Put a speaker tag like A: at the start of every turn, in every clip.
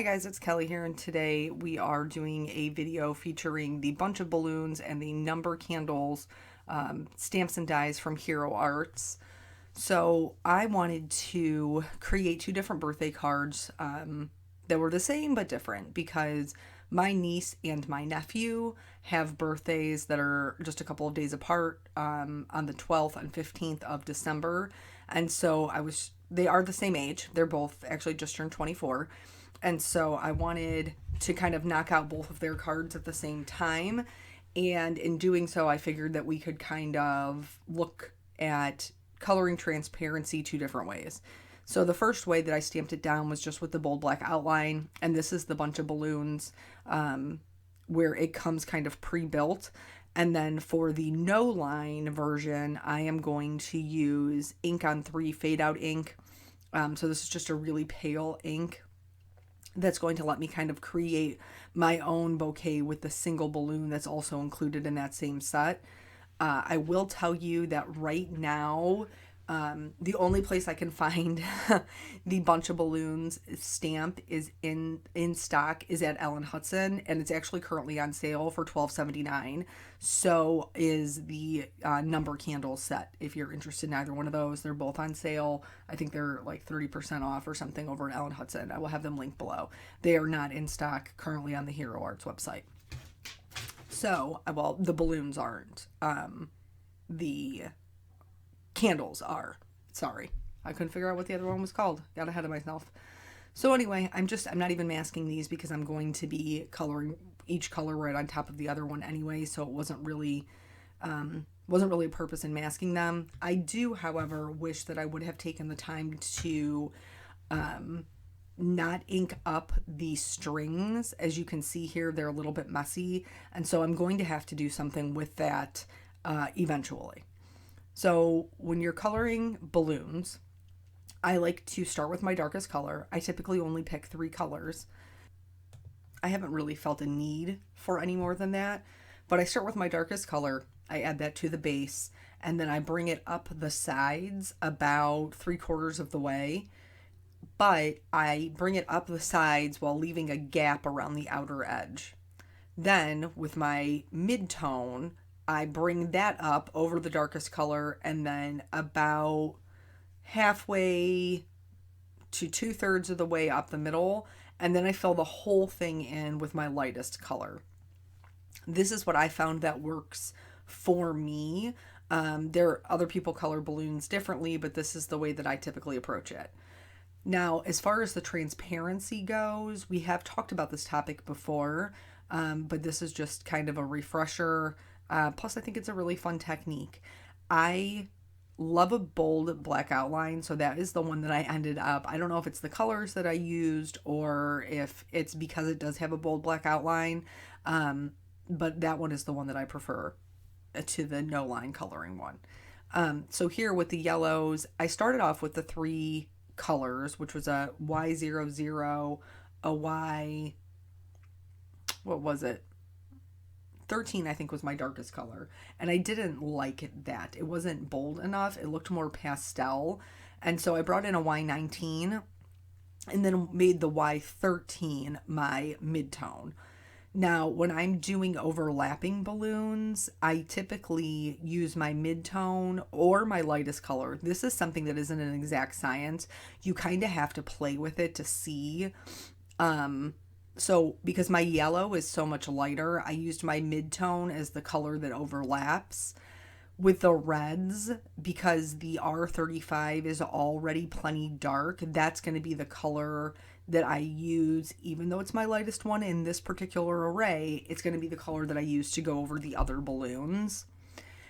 A: Hi guys, it's Kelly here, and today we are doing a video featuring the bunch of balloons and the number candles, stamps and dies from Hero Arts. So I wanted to create two different birthday cards that were the same but different because my niece and my nephew have birthdays that are just a couple of days apart, on the 12th and 15th of December. And so they are the same age. They're both actually just turned 24. And so I wanted to kind of knock out both of their cards at the same time. And in doing so, I figured that we could kind of look at coloring transparency two different ways. So the first way that I stamped it down was just with the bold black outline. And this is the bunch of balloons where it comes kind of pre-built. And then for the no line version, I am going to use ink on 3 fade out ink. So this is just a really pale ink that's going to let me kind of create my own bouquet with the single balloon that's also included in that same set. I will tell you that right now, the only place I can find the bunch of balloons stamp is in stock is at Ellen Hudson, and it's actually currently on sale for $12.79. So is the number candle set. If you're interested in either one of those, they're both on sale. I think they're like 30% off or something over at Ellen Hudson. I will have them linked below. They are not in stock currently on the Hero Arts website. So, well, the balloons aren't. The candles are. Sorry. I couldn't figure out what the other one was called. Got ahead of myself. So anyway, I'm not even masking these because I'm going to be coloring each color right on top of the other one anyway, so it wasn't really a purpose in masking them. I do, however, wish that I would have taken the time to not ink up the strings. As you can see here, they're a little bit messy, and so I'm going to have to do something with that eventually. So when you're coloring balloons, I like to start with my darkest color. I typically only pick 3 colors. I haven't really felt a need for any more than that, but I start with my darkest color. I add that to the base, and then I bring it up the sides about 3/4 of the way, but I bring it up the sides while leaving a gap around the outer edge. Then with my mid-tone, I bring that up over the darkest color, and then about halfway to 2/3 of the way up the middle, and then I fill the whole thing in with my lightest color. This is what I found that works for me. Other people color balloons differently, but this is the way that I typically approach it. Now, as far as the transparency goes, we have talked about this topic before, but this is just kind of a refresher. Plus, I think it's a really fun technique. I love a bold black outline, so that is the one that I ended up. I don't know if it's the colors that I used or if it's because it does have a bold black outline, but that one is the one that I prefer to the no line coloring one. So here with the yellows, I started off with the 3 colors, which was a Y00, a Y, what was it? 13, I think, was my darkest color, and I didn't like that. It wasn't bold enough. It looked more pastel, and so I brought in a Y19 and then made the Y13 my mid-tone. Now, when I'm doing overlapping balloons, I typically use my mid-tone or my lightest color. This is something that isn't an exact science. You kind of have to play with it to see. So because my yellow is so much lighter, I used my mid-tone as the color that overlaps. With the reds, because the R35 is already plenty dark, that's going to be the color that I use. Even though it's my lightest one in this particular array, it's going to be the color that I use to go over the other balloons.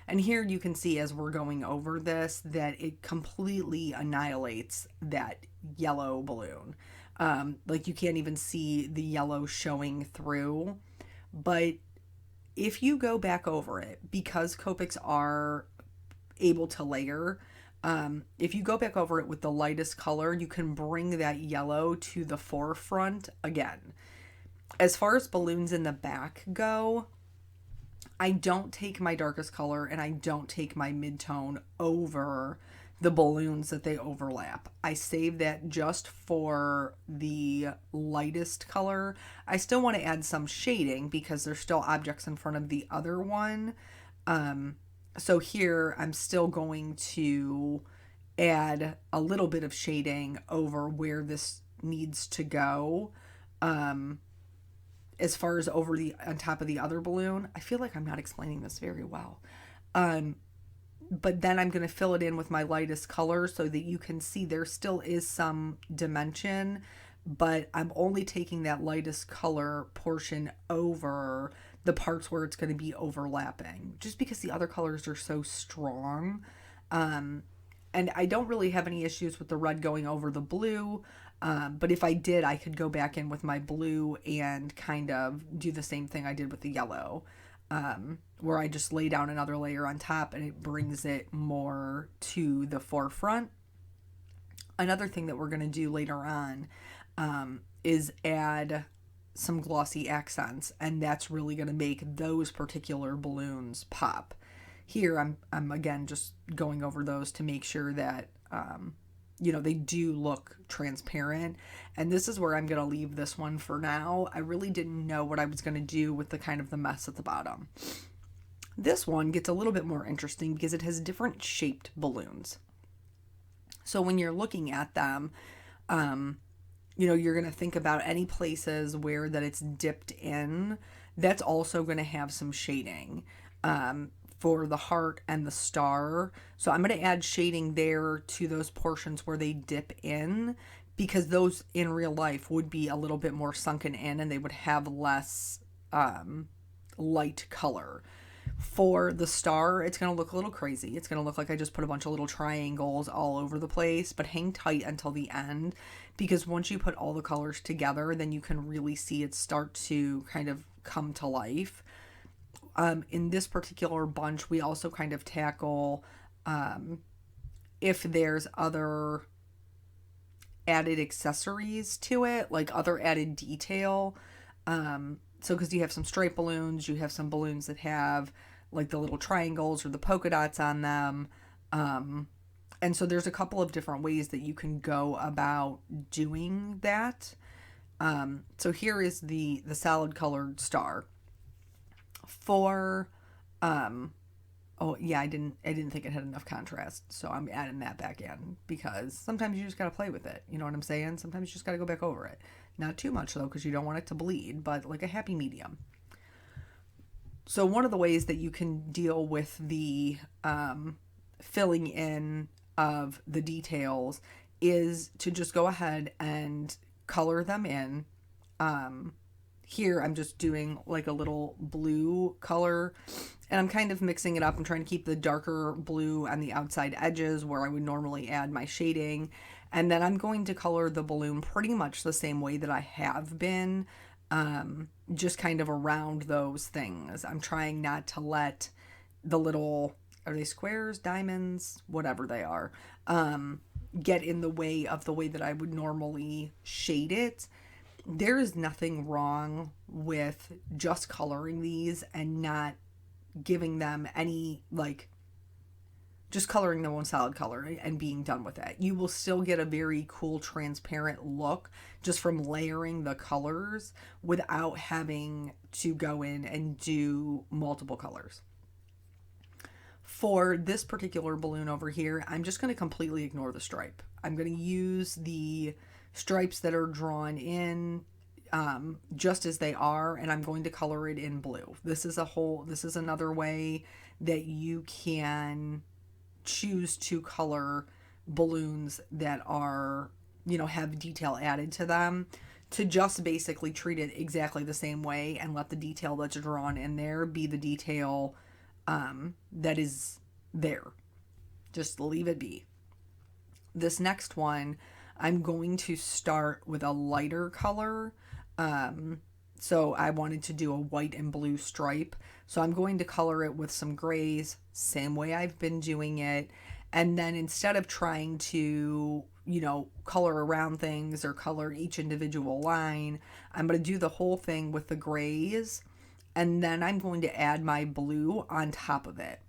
A: And here you can see, as we're going over this, that it completely annihilates that yellow balloon. Like you can't even see the yellow showing through. But if you go back over it, because Copics are able to layer, if you go back over it with the lightest color, you can bring that yellow to the forefront again. As far as balloons in the back go, I don't take my darkest color and I don't take my mid-tone over the balloons that they overlap. I save that just for the lightest color. I still want to add some shading because there's still objects in front of the other one. So here I'm still going to add a little bit of shading over where this needs to go. As far as over the on top of the other balloon, I feel like I'm not explaining this very well. But then I'm going to fill it in with my lightest color so that you can see there still is some dimension, but I'm only taking that lightest color portion over the parts where it's going to be overlapping, just because the other colors are so strong. And I don't really have any issues with the red going over the blue, but if I did, I could go back in with my blue and kind of do the same thing I did with the yellow. Where I just lay down another layer on top and it brings it more to the forefront. Another thing that we're going to do later on is add some glossy accents, and that's really going to make those particular balloons pop. Here I'm again just going over those to make sure that they do look transparent. And this is where I'm going to leave this one for now. I really didn't know what I was going to do with the kind of the mess at the bottom. This one gets a little bit more interesting because it has different shaped balloons. So when you're looking at them, you're going to think about any places where that it's dipped in. That's also going to have some shading. For the heart and the star. So I'm going to add shading there to those portions where they dip in, because those in real life would be a little bit more sunken in and they would have less light color. For the star, it's going to look a little crazy. It's going to look like I just put a bunch of little triangles all over the place, but hang tight until the end, because once you put all the colors together, then you can really see it start to kind of come to life. In this particular bunch, we also kind of tackle if there's other added accessories to it, like other added detail. So because you have some stripe balloons, you have some balloons that have like the little triangles or the polka dots on them. And so there's a couple of different ways that you can go about doing that. So here is the solid colored star. For I didn't think it had enough contrast, so I'm adding that back in, because sometimes you just got to play with it, you know what I'm saying? Sometimes you just got to go back over it. Not too much though, because you don't want it to bleed, but like a happy medium. So one of the ways that you can deal with the filling in of the details is to just go ahead and color them in. Here I'm just doing like a little blue color, and I'm kind of mixing it up. I'm trying to keep the darker blue on the outside edges where I would normally add my shading. And then I'm going to color the balloon pretty much the same way that I have been, just kind of around those things. I'm trying not to let the little, are they squares, diamonds, whatever they are, get in the way of the way that I would normally shade it. There is nothing wrong with just coloring these and not giving them any, just coloring them one solid color and being done with it. You will still get a very cool transparent look just from layering the colors without having to go in and do multiple colors. For this particular balloon over here, I'm just going to completely ignore the stripe. I'm going to use the stripes that are drawn in just as they are, and I'm going to color it in blue. This is another way that you can choose to color balloons that are, have detail added to them, to just basically treat it exactly the same way and let the detail that's drawn in there be the detail that is there. Just leave it be. This next one, I'm going to start with a lighter color. So I wanted to do a white and blue stripe. So I'm going to color it with some grays, same way I've been doing it. And then instead of trying to, color around things or color each individual line, I'm going to do the whole thing with the grays. And then I'm going to add my blue on top of it.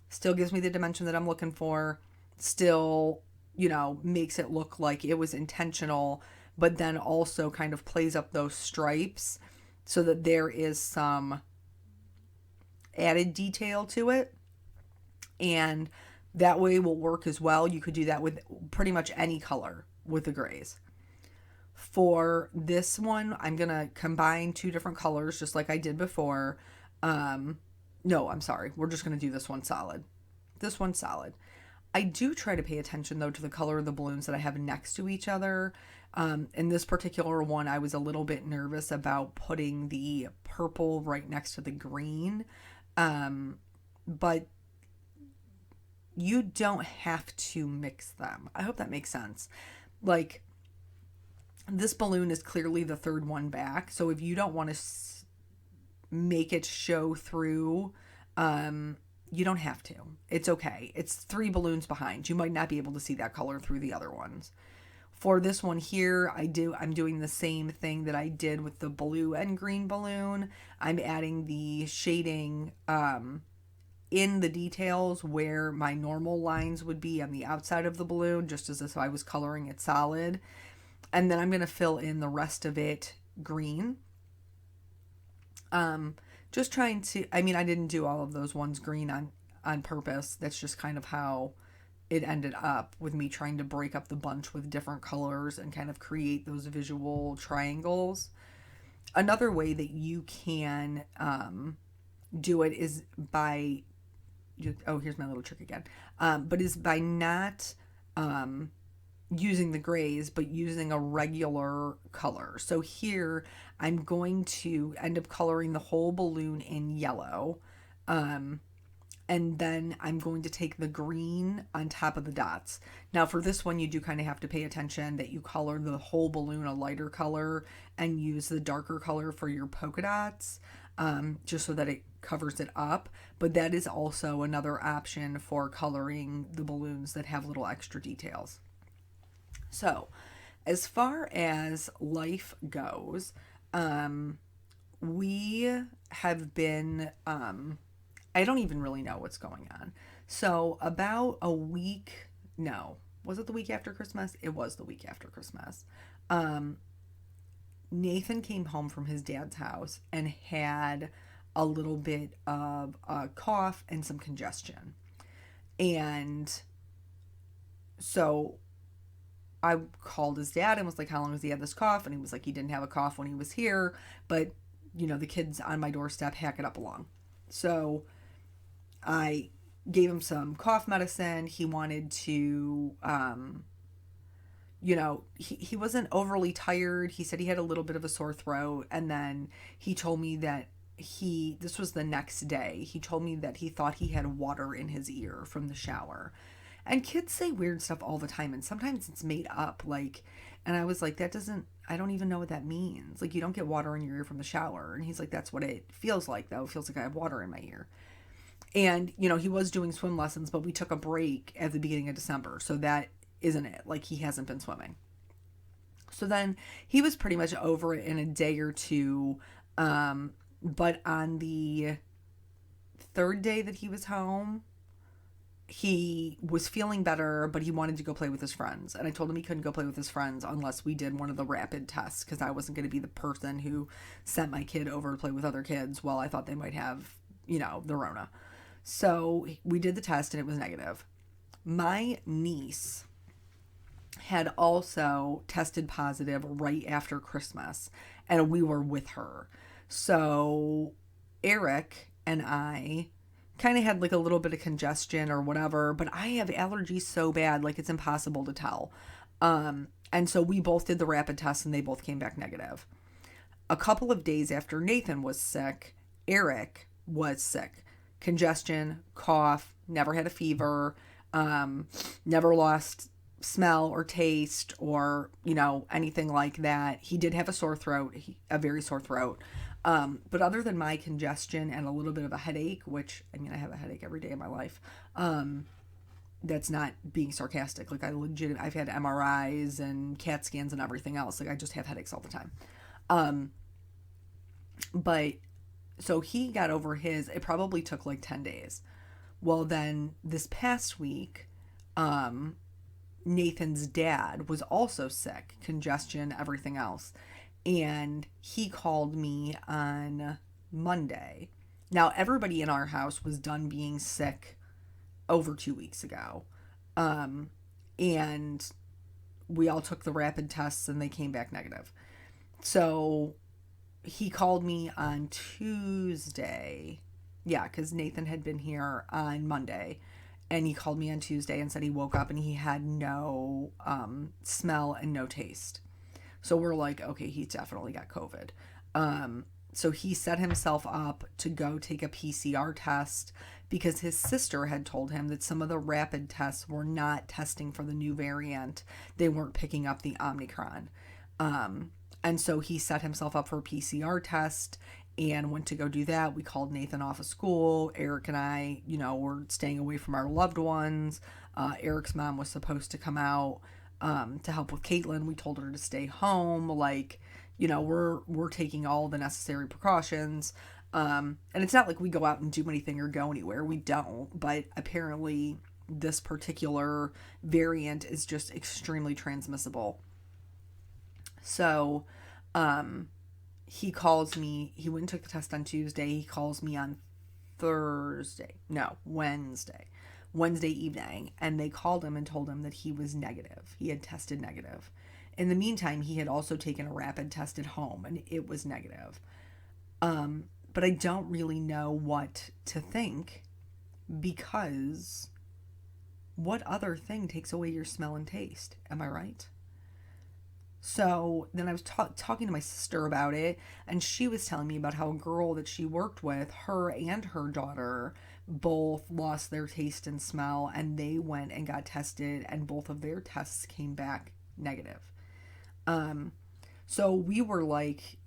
A: Still gives me the dimension that I'm looking for. still, makes it look like it was intentional, but then also kind of plays up those stripes so that there is some added detail to it. And that way will work as well. You could do that with pretty much any color with the grays. For this one, I'm going to combine two different colors just like I did before. No, I'm sorry. We're just going to do this one solid. This one's solid. I do try to pay attention, though, to the color of the balloons that I have next to each other. In this particular one, I was a little bit nervous about putting the purple right next to the green. But you don't have to mix them. I hope that makes sense. Like, this balloon is clearly the third one back. So if you don't want to make it show through, you don't have to. It's okay. It's 3 balloons behind. You might not be able to see that color through the other ones. For this one here, I'm doing the same thing that I did with the blue and green balloon. I'm adding the shading in the details where my normal lines would be on the outside of the balloon, just as if I was coloring it solid. And then I'm going to fill in the rest of it green. Just trying to, I didn't do all of those ones green on purpose. That's just kind of how it ended up, with me trying to break up the bunch with different colors and kind of create those visual triangles. Another way that you can do it is by, here's my little trick again, but is by not using the grays, but using a regular color. So here I'm going to end up coloring the whole balloon in yellow. And then I'm going to take the green on top of the dots. Now for this one, you do kind of have to pay attention that you color the whole balloon a lighter color and use the darker color for your polka dots, just so that it covers it up. But that is also another option for coloring the balloons that have little extra details. So as far as life goes, we have been, I don't even really know what's going on. So about a week, no, was it the week after Christmas? It was the week after Christmas. Nathan came home from his dad's house and had a little bit of a cough and some congestion. And so I called his dad and was like, how long has he had this cough? And he was like, he didn't have a cough when he was here, but the kids on my doorstep hack it up along. So I gave him some cough medicine. He wanted to, he wasn't overly tired. He said he had a little bit of a sore throat. And then he told me that this was the next day. He told me that he thought he had water in his ear from the shower. And kids say weird stuff all the time. And sometimes it's made up. And I was like, I don't even know what that means. Like, you don't get water in your ear from the shower. And he's like, that's what it feels like, though. It feels like I have water in my ear. And, he was doing swim lessons, but we took a break at the beginning of December. So that isn't it. Like, he hasn't been swimming. So then he was pretty much over it in a day or two. But on the third day that he was home, he was feeling better, but he wanted to go play with his friends. And I told him he couldn't go play with his friends unless we did one of the rapid tests, because I wasn't going to be the person who sent my kid over to play with other kids while I thought they might have, the Rona. So we did the test and it was negative. My niece had also tested positive right after Christmas, and we were with her. So Eric and I kind of had like a little bit of congestion or whatever, but I have allergies so bad, like it's impossible to tell. And so we both did the rapid test and they both came back negative. A couple of days after Nathan was sick, Eric was sick. Congestion, cough, never had a fever, never lost smell or taste or, anything like that. He did have a sore throat, a very sore throat. But other than my congestion and a little bit of a headache, which, I have a headache every day of my life. That's not being sarcastic. Like I've had MRIs and CAT scans and everything else. Like I just have headaches all the time. But so he got over his, it probably took like 10 days. Well, then this past week, Nathan's dad was also sick, congestion, everything else. And he called me on Monday. Now, everybody in our house was done being sick over 2 weeks ago. Um, and we all took the rapid tests and they came back negative. So he called me on Tuesday. Yeah, because Nathan had been here on Monday. And he called me on Tuesday and said he woke up and he had no smell and no taste. So we're like, okay, he's definitely got COVID. So he set himself up to go take a PCR test because his sister had told him that some of the rapid tests were not testing for the new variant. They weren't picking up the Omicron. And so he set himself up for a PCR test and went to go do that. We called Nathan off of school. Eric and I, were staying away from our loved ones. Eric's mom was supposed to come out to help with Caitlin. We told her to stay home. We're taking all the necessary precautions. And it's not like we go out and do anything or go anywhere. We don't. But apparently this particular variant is just extremely transmissible. So, he calls me. He went and took the test on Tuesday. He calls me on Wednesday evening, and they called him and told him that he was negative. He had tested negative. In the meantime, he had also taken a rapid test at home, and it was negative. But I don't really know what to think, because what other thing takes away your smell and taste? Am I right? So then I was talking to my sister about it, and she was telling me about how a girl that she worked with, her and her daughter, both lost their taste and smell, and they went and got tested, and both of their tests came back negative. So we were like,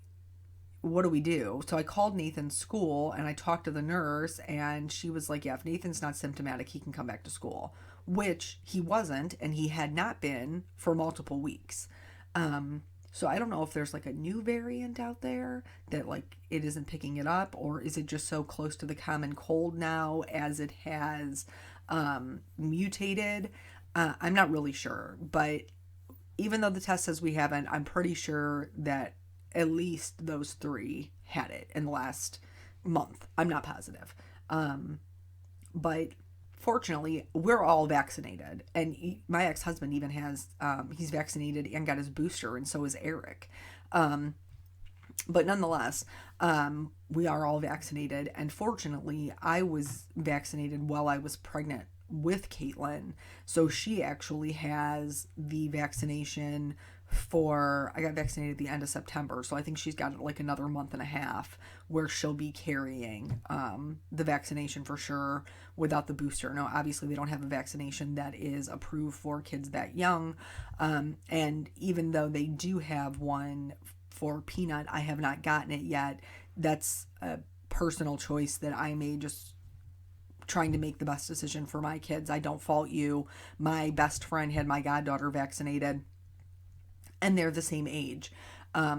A: what do we do? So I called Nathan's school, and I talked to the nurse, and she was like, yeah, if Nathan's not symptomatic, he can come back to school, which he wasn't, and he had not been for multiple weeks. So I don't know if there's like a new variant out there that like it isn't picking it up, or is it just so close to the common cold now as it has mutated? I'm not really sure, but even though the test says we haven't, I'm pretty sure that at least those three had it in the last month. I'm not positive. But fortunately, we're all vaccinated, and my ex-husband even has, he's vaccinated and got his booster, and so is Eric. But nonetheless, we are all vaccinated, and fortunately, I was vaccinated while I was pregnant with Caitlin, so she actually has the vaccination I got vaccinated at the end of September, so I think she's got like another month and a half where she'll be carrying the vaccination for sure without the booster. Now, obviously, they don't have a vaccination that is approved for kids that young, and even though they do have one for Peanut, I have not gotten it yet. That's a personal choice that I made, just trying to make the best decision for my kids. I don't fault you. My best friend had my goddaughter vaccinated, and they're the same age.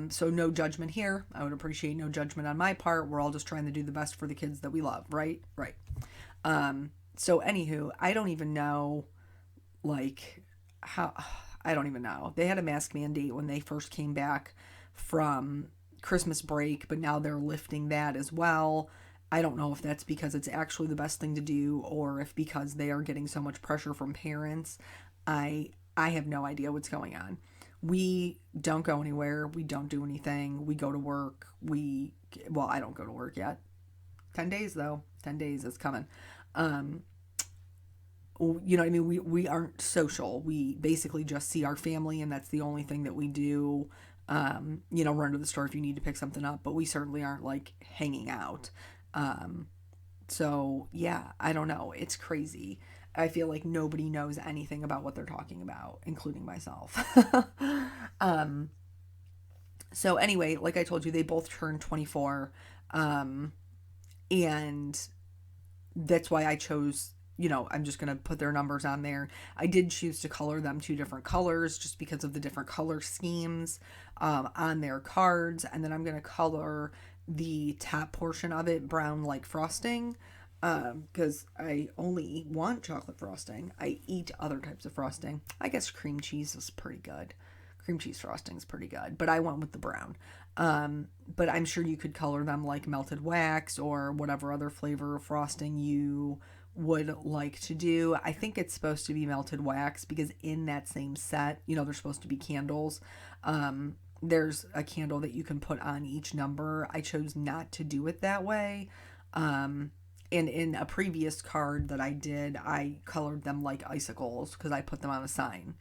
A: So no judgment here. I would appreciate no judgment on my part. We're all just trying to do the best for the kids that we love, right? Right. So anywho, I don't even know, like, how, I don't even know. They had a mask mandate when they first came back from Christmas break, but now they're lifting that as well. I don't know if that's because it's actually the best thing to do, or if because they are getting so much pressure from parents. I have no idea what's going on. We don't go anywhere. We don't do anything. We go to work. I don't go to work yet. 10 days though. 10 days is coming. You know what I mean? We aren't social. We basically just see our family, and that's the only thing that we do. Run to the store if you need to pick something up, but we certainly aren't like hanging out. So yeah, I don't know. It's crazy. I feel like nobody knows anything about what they're talking about, including myself. So anyway, like I told you, they both turned 24. And that's why I chose, I'm just going to put their numbers on there. I did choose to color them 2 different colors just because of the different color schemes on their cards. And then I'm going to color the top portion of it brown like frosting. because I only want chocolate frosting. I eat other types of frosting. I guess cream cheese is pretty good. Cream cheese frosting is pretty good, but I went with the brown. But I'm sure you could color them like melted wax or whatever other flavor of frosting you would like to do. I think it's supposed to be melted wax because in that same set, they're supposed to be candles. There's a candle that you can put on each number. I chose not to do it that way. And in a previous card that I did, I colored them like icicles because I put them on a sign.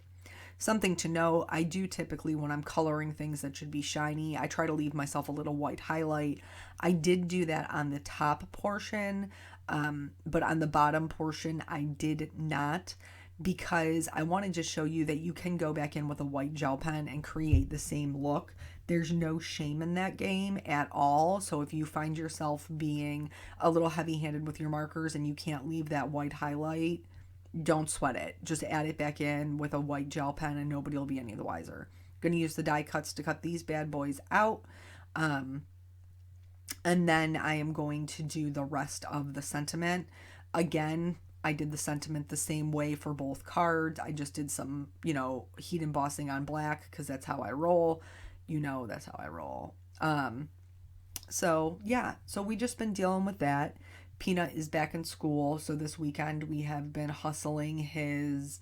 A: Something to know, I do typically, when I'm coloring things that should be shiny, I try to leave myself a little white highlight. I did do that on the top portion, but on the bottom portion, I did not, because I wanted to show you that you can go back in with a white gel pen and create the same look. There's no shame in that game at all. So if you find yourself being a little heavy-handed with your markers and you can't leave that white highlight, don't sweat it. Just add it back in with a white gel pen and nobody will be any the wiser. I'm going to use the die cuts to cut these bad boys out. And then I am going to do the rest of the sentiment. Again, I did the sentiment the same way for both cards. I just did some, heat embossing on black because that's how I roll. That's how I roll. So we just been dealing with that. Peanut is back in school, so this weekend we have been hustling his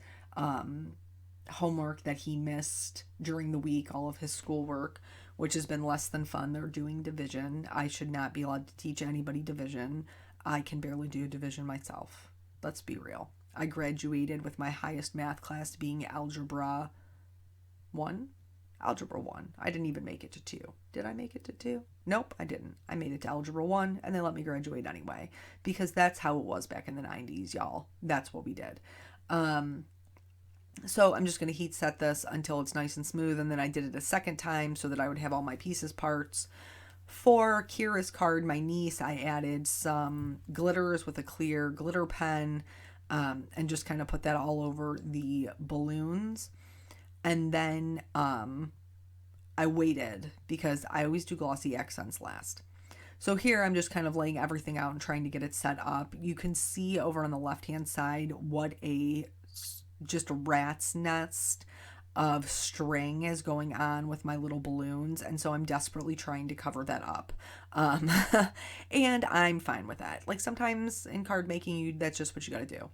A: homework that he missed during the week, all of his schoolwork, which has been less than fun. They're doing division. I should not be allowed to teach anybody division. I can barely do division myself. Let's be real. I graduated with my highest math class being Algebra 1. Algebra 1. I didn't even make it to 2. Did I make it to 2? Nope, I didn't. I made it to Algebra 1, and they let me graduate anyway, because that's how it was back in the 90s, y'all. That's what we did. So I'm just going to heat set this until it's nice and smooth, and then I did it a second time so that I would have all my pieces parts. For Kira's card, my niece, I added some glitters with a clear glitter pen, and just kind of put that all over the balloons. And then I waited because I always do glossy accents last. So here I'm just kind of laying everything out and trying to get it set up. You can see over on the left-hand side what just a rat's nest of string is going on with my little balloons. And so I'm desperately trying to cover that up. And I'm fine with that. Like sometimes in card making, that's just what you got to do.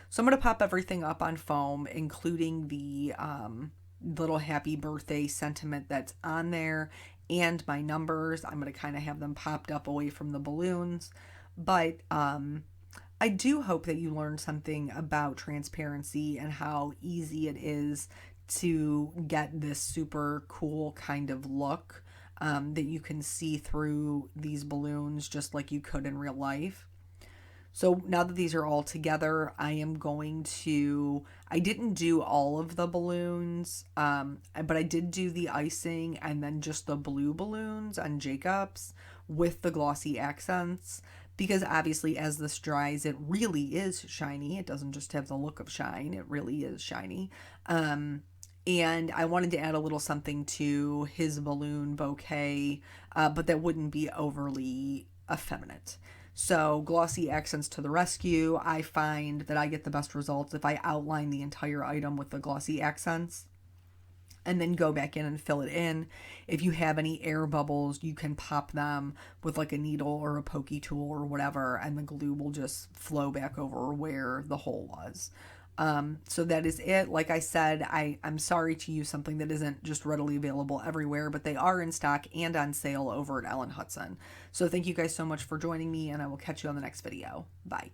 A: So I'm going to pop everything up on foam, including the little happy birthday sentiment that's on there and my numbers. I'm going to kind of have them popped up away from the balloons. But I do hope that you learned something about transparency and how easy it is to get this super cool kind of look that you can see through these balloons just like you could in real life. So now that these are all together, I didn't do all of the balloons, but I did do the icing and then just the blue balloons on Jacob's with the glossy accents, because obviously as this dries, it really is shiny. It doesn't just have the look of shine. It really is shiny. And I wanted to add a little something to his balloon bouquet, but that wouldn't be overly effeminate. So glossy accents to the rescue. I find that I get the best results if I outline the entire item with the glossy accents and then go back in and fill it in. If you have any air bubbles, you can pop them with like a needle or a pokey tool or whatever, and the glue will just flow back over where the hole was. So that is it. Like I said, I'm sorry to use something that isn't just readily available everywhere, but they are in stock and on sale over at Ellen Hudson. So thank you guys so much for joining me, and I will catch you on the next video. Bye.